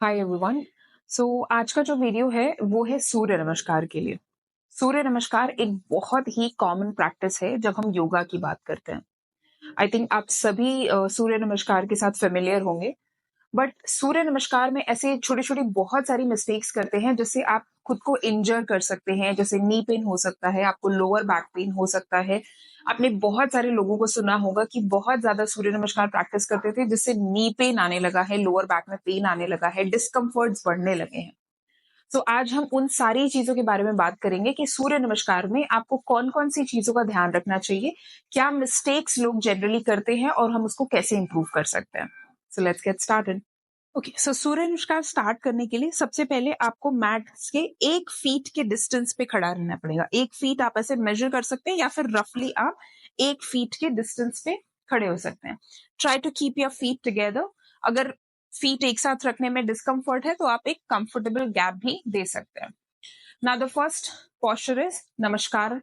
Hi everyone. सो आज का जो वीडियो है वो है सूर्य नमस्कार के लिए। सूर्य नमस्कार एक बहुत ही कॉमन प्रैक्टिस है जब हम योगा की बात करते हैं। आई थिंक आप सभी सूर्य नमस्कार के साथ फेमिलियर होंगे। बट सूर्य नमस्कार में ऐसे छोटी छोटी बहुत सारी मिस्टेक्स करते हैं जिससे आप खुद को इंजर कर सकते हैं। जैसे नी पेन हो सकता है, आपको लोअर बैक पेन हो सकता है। आपने बहुत सारे लोगों को सुना होगा कि बहुत ज्यादा सूर्य नमस्कार प्रैक्टिस करते थे जिससे नी पेन आने लगा है, लोअर बैक में पेन आने लगा है, डिस्कम्फर्ट्स बढ़ने लगे हैं। तो आज हम उन सारी चीजों के बारे में बात करेंगे कि सूर्य नमस्कार में आपको कौन कौन सी चीजों का ध्यान रखना चाहिए, क्या मिस्टेक्स लोग जनरली करते हैं और हम उसको कैसे इंप्रूव कर सकते हैं। So let's get started. Okay, so Surya Namaskar start करने के लिए सबसे पहले आपको मैट के 1 फीट के डिस्टेंस पे खड़ा रहना पड़ेगा। 1 फीट आप ऐसे मेजर कर सकते हैं या फिर रफली आप 1 फीट के डिस्टेंस पे खड़े हो सकते हैं। Try to keep your feet together. अगर फीट एक साथ रखने में डिस्कम्फर्ट है तो आप एक कंफर्टेबल गैप भी दे सकते हैं। Now the first posture is Namaskar.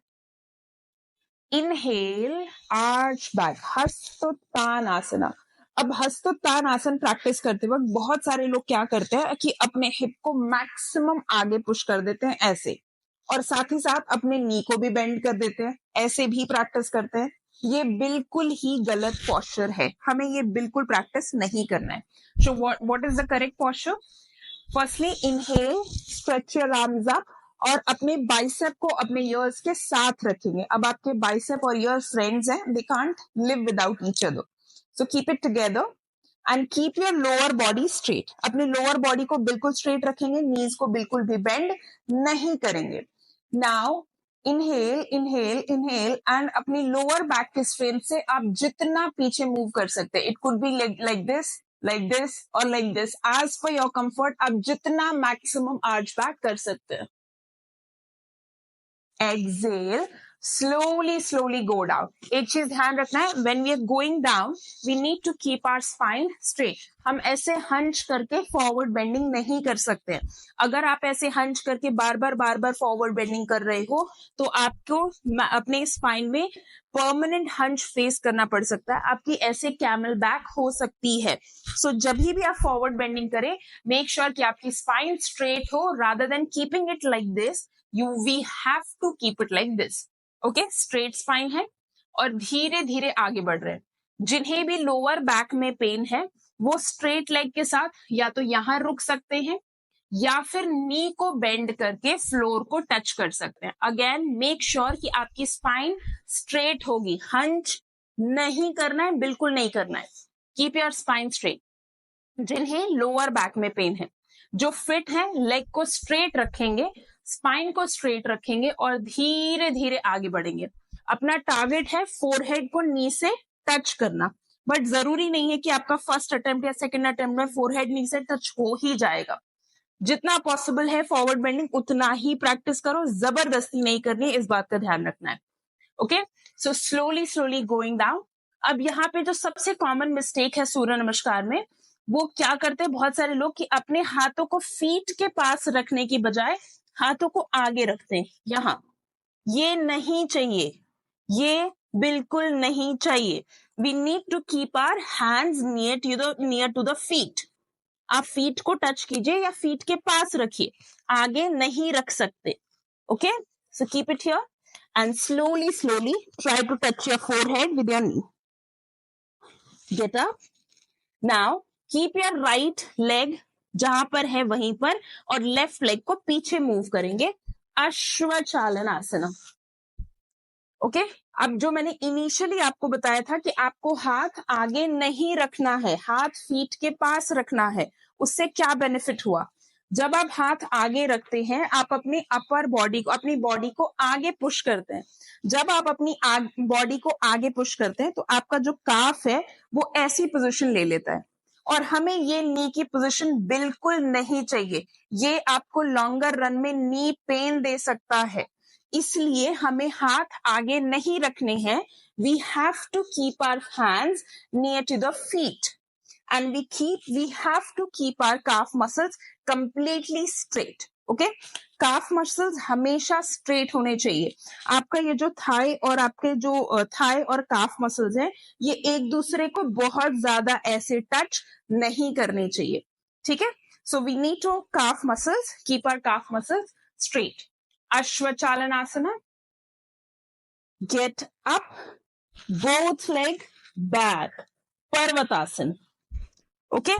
Inhale, arch back, Hastottanasana. अब हस्तोत्तानासन प्रैक्टिस करते वक्त बहुत सारे लोग क्या करते हैं कि अपने हिप को मैक्सिमम आगे पुश कर देते हैं ऐसे, और साथ ही साथ अपने नी को भी बेंड कर देते हैं, ऐसे भी प्रैक्टिस करते हैं। ये बिल्कुल ही गलत पोस्चर है, हमें ये बिल्कुल प्रैक्टिस नहीं करना है। So what is the correct posture? Firstly inhale, stretch your arms up और अपने बाइसेप को अपने ईयर्स के साथ रखेंगे। अब आपके बाइसेप और ईयर्स फ्रेंड्स हैं, दे can't live without each other, so keep it together and keep your lower body straight. अपने लोअर बॉडी को बिल्कुल स्ट्रेट रखेंगे, नीज को बिल्कुल भी बेंड नहीं करेंगे। Now inhale inhale inhale and अपनी लोअर बैक के स्ट्रेंथ से आप जितना पीछे मूव कर सकते हैं, it could be like this or like this, as per your comfort आप जितना मैक्सिमम आर्च बैक कर सकते हैं। Exhale, slowly go down. एक चीज ध्यान रखना है, when we are going down, we need to keep our spine straight. हम ऐसे हंच करके फॉरवर्ड बेंडिंग नहीं कर सकते हैं। अगर आप ऐसे हंच करके बार बार फॉरवर्ड बेंडिंग कर रहे हो तो आपको अपने स्पाइन में परमानेंट हंच फेस करना पड़ सकता है, आपकी ऐसे कैमल बैक हो सकती है। सो जब भी आप फॉरवर्ड बेंडिंग करें, मेक श्योर कि आपकी स्पाइन स्ट्रेट हो, rather than keeping it like this, we have to keep it like this. Okay, straight spine है और धीरे धीरे आगे बढ़ रहे हैं। जिन्हें भी लोअर बैक में पेन है वो स्ट्रेट लेग के साथ या तो यहां रुक सकते हैं या फिर नी को बेंड करके फ्लोर को टच कर सकते हैं। अगेन मेक श्योर कि आपकी स्पाइन स्ट्रेट होगी, हंच नहीं करना है, बिल्कुल नहीं करना है। Keep your spine straight. जिन्हें लोअर बैक में पेन है, जो फिट है, लेग को स्ट्रेट रखेंगे, स्पाइन को स्ट्रेट रखेंगे और धीरे धीरे आगे बढ़ेंगे। अपना टारगेट है फोरहेड को नी से टच करना, बट जरूरी नहीं है कि आपका फर्स्ट अटेम्प्ट या सेकंड अटेम्प्ट में फोरहेड नी से टच हो ही जाएगा। जितना पॉसिबल है फॉरवर्ड बेंडिंग उतना ही प्रैक्टिस करो, जबरदस्ती नहीं करनी है, इस बात का ध्यान रखना है। Okay, so slowly going down. अब यहाँ पे जो सबसे कॉमन मिस्टेक है सूर्य नमस्कार में, वो क्या करते हैं बहुत सारे लोग कि अपने हाथों को फीट के पास रखने की बजाय हाथों को आगे रखते हैं यहां। ये नहीं चाहिए, ये बिल्कुल नहीं चाहिए। We need to keep our hands near to the feet. आप फीट को टच कीजिए या फीट के पास रखिए, आगे नहीं रख सकते। Okay, so keep it here and slowly try to touch your forehead with your knee. Get up. Now keep your right leg जहां पर है वहीं पर और लेफ्ट लेग को पीछे मूव करेंगे, अश्वचालनासना। ओके, अब जो मैंने इनिशियली आपको बताया था कि आपको हाथ आगे नहीं रखना है, हाथ फीट के पास रखना है, उससे क्या बेनिफिट हुआ? जब आप हाथ आगे रखते हैं आप अपनी अपर बॉडी को, अपनी बॉडी को आगे पुश करते हैं। जब आप अपनी बॉडी को आगे पुश करते हैं तो आपका जो काफ है वो ऐसी पोजीशन ले लेता है, और हमें ये नी की पोजीशन बिल्कुल नहीं चाहिए। ये आपको लॉन्गर रन में नी पेन दे सकता है, इसलिए हमें हाथ आगे नहीं रखने हैं। We have to keep our hands near to the feet and we have to keep our calf muscles completely straight. Okay, calf muscles हमेशा straight होने चाहिए। आपका ये जो थाई और आपके जो थाई और calf muscles हैं, ये एक दूसरे को बहुत ज्यादा ऐसे टच नहीं करने चाहिए। ठीक है, So we need to calf muscles, keep our calf muscles straight. Ashwachalanasana. Get up, both leg back. Parvatasana. Okay,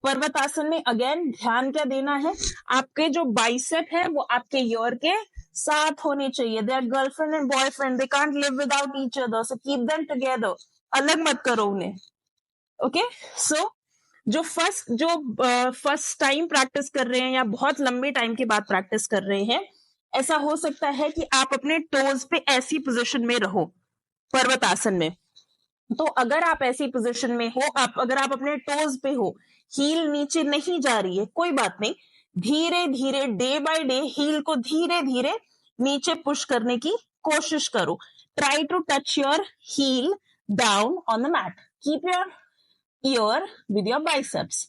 Parvatasana में अगेन ध्यान क्या देना है, आपके जो बाइसेप है वो आपके ईयर के साथ होने चाहिए. They are girlfriend and boyfriend, they can't live without each other, so keep them together. अलग मत करो उन्हें. ओके, सो जो फर्स्ट टाइम प्रैक्टिस कर रहे हैं या बहुत लंबे टाइम के बाद प्रैक्टिस कर रहे हैं, ऐसा हो सकता है कि आप अपने टोज पे ऐसी पोजीशन में रहो पर्वतासन में. तो अगर आप ऐसी पोजीशन में हो, अगर आप अपने टोज पे हो, हील नीचे नहीं जा रही है, कोई बात नहीं, धीरे धीरे डे बाय डे हील को धीरे धीरे नीचे पुश करने की कोशिश करो. Try to touch your heel down on the mat. Keep your ear with your biceps.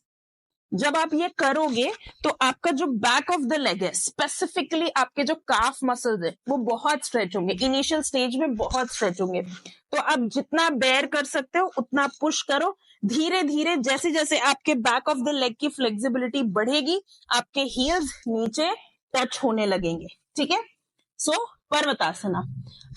जब आप ये करोगे तो आपका जो बैक ऑफ द लेग है, स्पेसिफिकली आपके जो काफ मसल्स है, वो बहुत स्ट्रेच होंगे. इनिशियल स्टेज में बहुत स्ट्रेच होंगे. तो आप जितना बेयर कर सकते हो उतना पुश करो. धीरे धीरे जैसे जैसे आपके बैक ऑफ द लेग की फ्लेक्सिबिलिटी बढ़ेगी, आपके हील्स नीचे टच होने लगेंगे. ठीक है, सो पर्वतासना.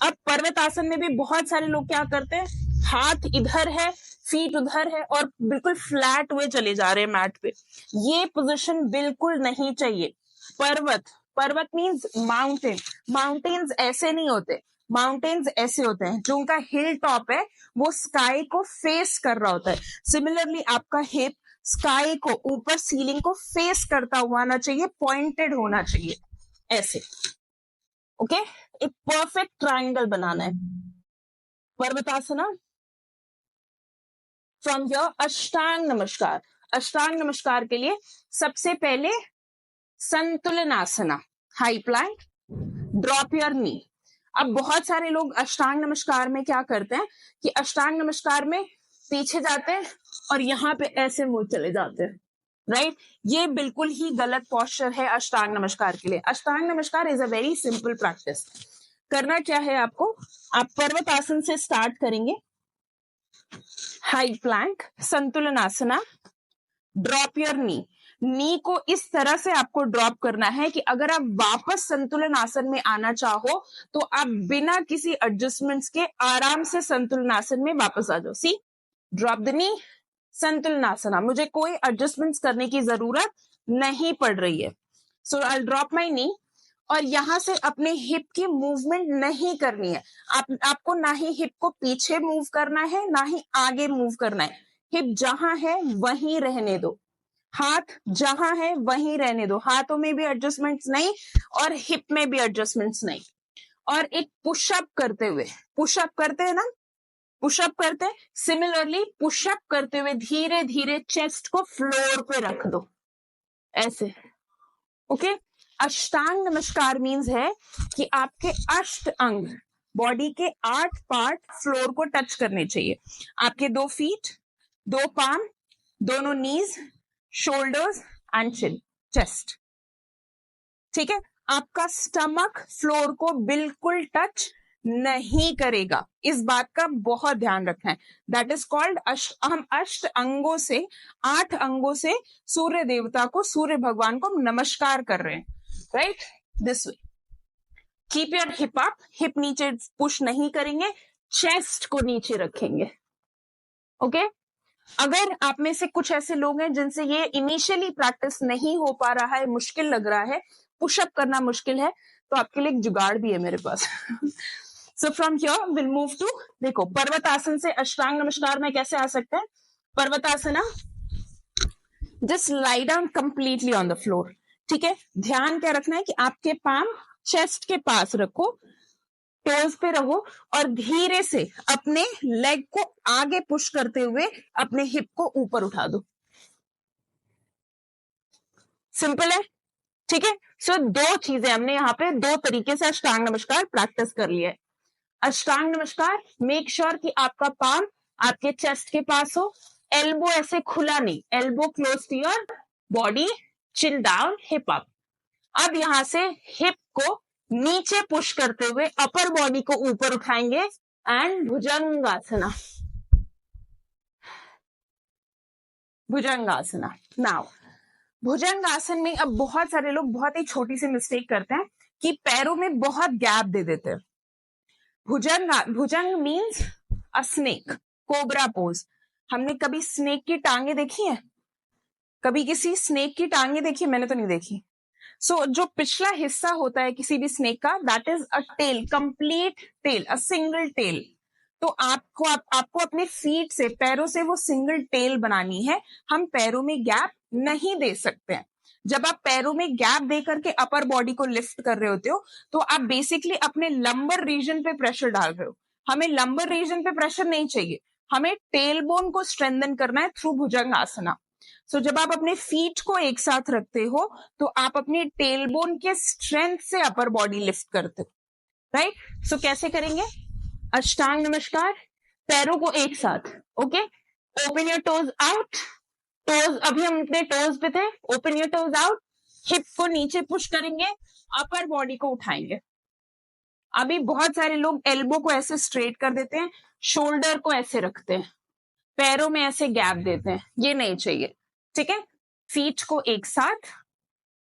अब पर्वतासन में भी बहुत सारे लोग क्या करते हैं, हाथ इधर है, फीट उधर है और बिल्कुल फ्लैट हुए चले जा रहे हैं मैट पे. ये पोजीशन बिल्कुल नहीं चाहिए. पर्वत मींस माउंटेन. माउंटेन्स ऐसे नहीं होते. माउंटेन्स ऐसे होते हैं जो उनका हिल टॉप है वो स्काई को फेस कर रहा होता है. सिमिलरली आपका हिप स्काई को, ऊपर सीलिंग को फेस करता हुआ आना चाहिए, पॉइंटेड होना चाहिए ऐसे. ओके, एक परफेक्ट ट्रायंगल बनाना है. पर्वतासना. फ्रॉम योर अष्टांग नमस्कार. अष्टांग नमस्कार के लिए सबसे पहले Santulan Asana, high plank, drop your knee. अब बहुत सारे लोग अष्टांग नमस्कार में क्या करते हैं कि अष्टांग नमस्कार में पीछे जाते हैं और यहाँ पे ऐसे मुंह चले जाते हैं. राइट, ये बिल्कुल ही गलत पोस्चर है अष्टांग नमस्कार के लिए. अष्टांग नमस्कार is a very simple practice. करना क्या है आपको, आप पर्वत आसन से स्टार्ट करेंगे. हाई प्लैंक, संतुलन आसना, ड्रॉप योर नी. नी को इस तरह से आपको ड्रॉप करना है कि अगर आप वापस संतुलन आसन में आना चाहो तो आप बिना किसी एडजस्टमेंट्स के आराम से संतुलन आसन में वापस आ जाओ. सी, ड्रॉप द नी, संतुलन आसना. मुझे कोई एडजस्टमेंट्स करने की जरूरत नहीं पड़ रही है. सो आई ड्रॉप माई नी. और यहां से अपने हिप की मूवमेंट नहीं करनी है. आपको ना ही हिप को पीछे मूव करना है ना ही आगे मूव करना है. हिप जहां है वहीं रहने दो, हाथ जहां है वहीं रहने दो. हाथों में भी एडजस्टमेंट्स नहीं और हिप में भी एडजस्टमेंट्स नहीं. और एक पुशअप करते हुए, पुशअप करते हैं ना, पुशअप करते हैं, सिमिलरली पुशअप करते हुए धीरे धीरे चेस्ट को फ्लोर पे रख दो ऐसे. ओके, अष्टांग नमस्कार मीन्स है कि आपके अष्ट अंग, बॉडी के 8 पार्ट फ्लोर को टच करने चाहिए. आपके 2 फीट, 2 पाम, दोनों नीज, शोल्डर्स एंड चिन, चेस्ट. ठीक है, आपका स्टमक फ्लोर को बिल्कुल टच नहीं करेगा. इस बात का बहुत ध्यान रखना है. दैट इज कॉल्ड हम अष्ट अंगों से, 8 अंगों से सूर्य देवता को, सूर्य भगवान को नमस्कार कर रहे हैं. Right, this way. Keep your hip up. Hip नीचे पुश नहीं करेंगे, चेस्ट को नीचे रखेंगे. ओके, अगर आप में से कुछ ऐसे लोग हैं जिनसे ये इनिशियली प्रैक्टिस नहीं हो पा रहा है, मुश्किल लग रहा है, पुशअप करना मुश्किल है, तो आपके लिए एक जुगाड़ भी है मेरे पास. So from here will move to, देखो पर्वत आसन से अष्टांग नमस्कार में कैसे आ सकते हैं. Parvatasana, just lie down completely on the floor. ठीक है, ध्यान क्या रखना है कि आपके पाम चेस्ट के पास रखो, टोज पे रहो और धीरे से अपने लेग को आगे पुश करते हुए अपने हिप को ऊपर उठा दो. सिंपल है. ठीक है, सो 2 चीजें हमने यहाँ पे 2 तरीके से अष्टांग नमस्कार प्रैक्टिस कर लिया है. अष्टांग नमस्कार, मेक श्योर कि आपका पाम आपके चेस्ट के पास हो, एल्बो ऐसे खुला नहीं, elbow close to your body, chin down, hip up. अब यहां से हिप को नीचे पुश करते हुए अपर बॉडी को ऊपर उठाएंगे एंड भुजंगासना. भुजंगासना. नाउ भुजंग आसन में अब बहुत सारे लोग बहुत ही छोटी सी मिस्टेक करते हैं कि पैरों में बहुत गैप दे देते हैं। Bhujang means a snake, cobra pose. हमने कभी स्नेक की टांगे देखी है? कभी किसी स्नेक की टांगे देखी? मैंने तो नहीं देखी। सो जो पिछला हिस्सा होता है किसी भी स्नेक का, that is a tail, complete tail, a single tail. तो आपको अपने फीट से, पैरों से वो सिंगल टेल बनानी है। हम पैरों में गैप नहीं दे सकते हैं। जब आप पैरों में गैप दे करके अपर बॉडी को लिफ्ट कर रहे होते हो तो आप बेसिकली अपने लंबर रीजन पे प्रेशर डाल रहे हो। हमें लंबर रीजन पे प्रेशर नहीं चाहिए, हमें टेल बोन को स्ट्रेंथन करना है थ्रू भुजंग आसना। सो जब आप अपने फीट को एक साथ रखते हो तो आप अपने टेल बोन के स्ट्रेंथ से अपर बॉडी लिफ्ट करते हो, राइट? सो कैसे करेंगे? अष्टांग नमस्कार, पैरों को एक साथ, okay. Open your toes out, toes, अभी हम अपने टोज पे थे, open your toes out, hip को नीचे पुश करेंगे, अपर बॉडी को उठाएंगे। अभी बहुत सारे लोग एल्बो को ऐसे स्ट्रेट कर देते हैं, शोल्डर को ऐसे रखते हैं, पैरों में ऐसे गैप देते हैं, ये नहीं चाहिए, ठीक है। फीट को एक साथ,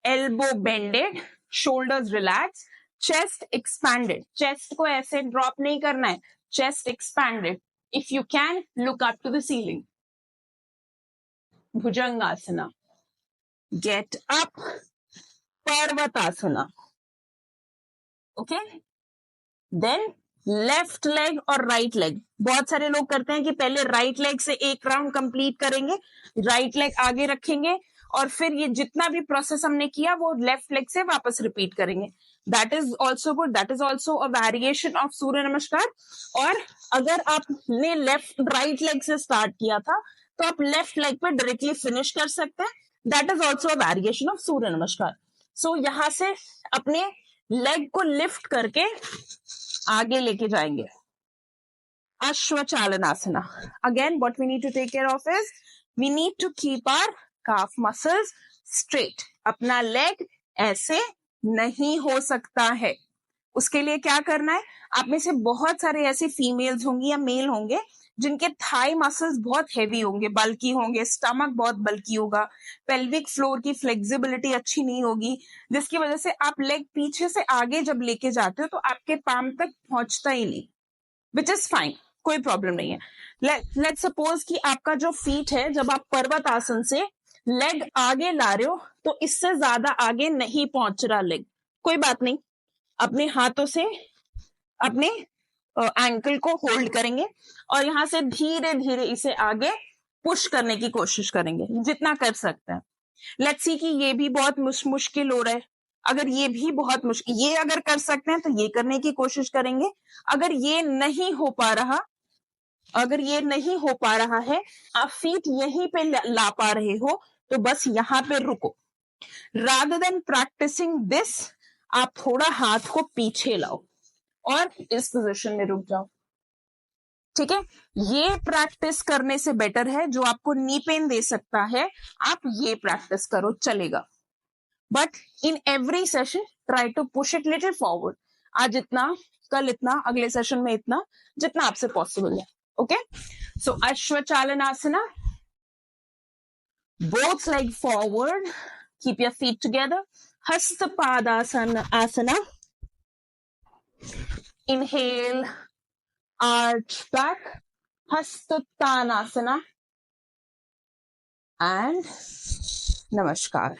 elbow bended, shoulders relax, chest expanded. Chest को ऐसे ड्रॉप नहीं करना है, chest expanded. If you can look up to the ceiling. Bhujangasana, get up, Parvatasana, okay. Then left leg और राइट लेग। बहुत सारे लोग करते हैं कि पहले राइट लेग से एक राउंड कंप्लीट करेंगे, राइट लेग आगे रखेंगे और फिर ये जितना भी प्रोसेस हमने किया वो लेफ्ट लेग से वापस रिपीट करेंगे। That is also good, that is also a variation of Surya Namaskar. और अगर आपने लेफ्ट राइट लेग से स्टार्ट किया था तो आप लेफ्ट लेग पे डायरेक्टली फिनिश कर सकते हैं, that is also a variation of Surya Namaskar. So यहां से अपने लेग को लिफ्ट करके आगे लेके जाएंगे। Ashwachalanasana, again what we need to take care of is we need to keep our calf muscles straight. अपना लेग ऐसे नहीं हो सकता है। उसके लिए क्या करना है? आप में से बहुत सारे ऐसे फीमेल्स होंगी या मेल होंगे जिनके थाई मसल्स बहुत हैवी होंगे, बल्की होंगे, स्टमक बहुत बल्की होगा, पेल्विक फ्लोर की फ्लेक्सिबिलिटी अच्छी नहीं होगी, जिसकी वजह से आप लेग पीछे से आगे जब लेके जाते हो तो आपके पाम तक पहुंचता ही नहीं, विच इज फाइन, कोई प्रॉब्लम नहीं है। लेट सपोज कि आपका जो फीट है, जब आप पर्वत आसन से लेग आगे ला रहे हो तो इससे ज्यादा आगे नहीं पहुंच रहा लेग, कोई बात नहीं। अपने हाथों से अपने एंकल को होल्ड करेंगे और यहां से धीरे धीरे इसे आगे पुश करने की कोशिश करेंगे जितना कर सकते हैं। लेट्स सी कि ये भी बहुत मुश्किल हो रहा है। अगर ये भी बहुत मुश्किल, ये अगर कर सकते हैं तो ये करने की कोशिश करेंगे। अगर ये नहीं हो पा रहा, अगर ये नहीं हो पा रहा है, आप फीट यहीं पे ला पा रहे हो तो बस यहां पे रुको। रादर देन प्रैक्टिसिंग दिस, आप थोड़ा हाथ को पीछे लाओ और इस पोजीशन में रुक जाओ, ठीक है। ये प्रैक्टिस करने से बेटर है, जो आपको नी पेन दे सकता है आप ये प्रैक्टिस करो, चलेगा। But in every session try to push it little forward. आज इतना, कल इतना, अगले सेशन में इतना, जितना आपसे पॉसिबल है, okay. So अश्वचालनासना, both leg forward, keep your feet together. Hastapadasana asana, inhale, arch back, Hastottanasana, and Namaskar.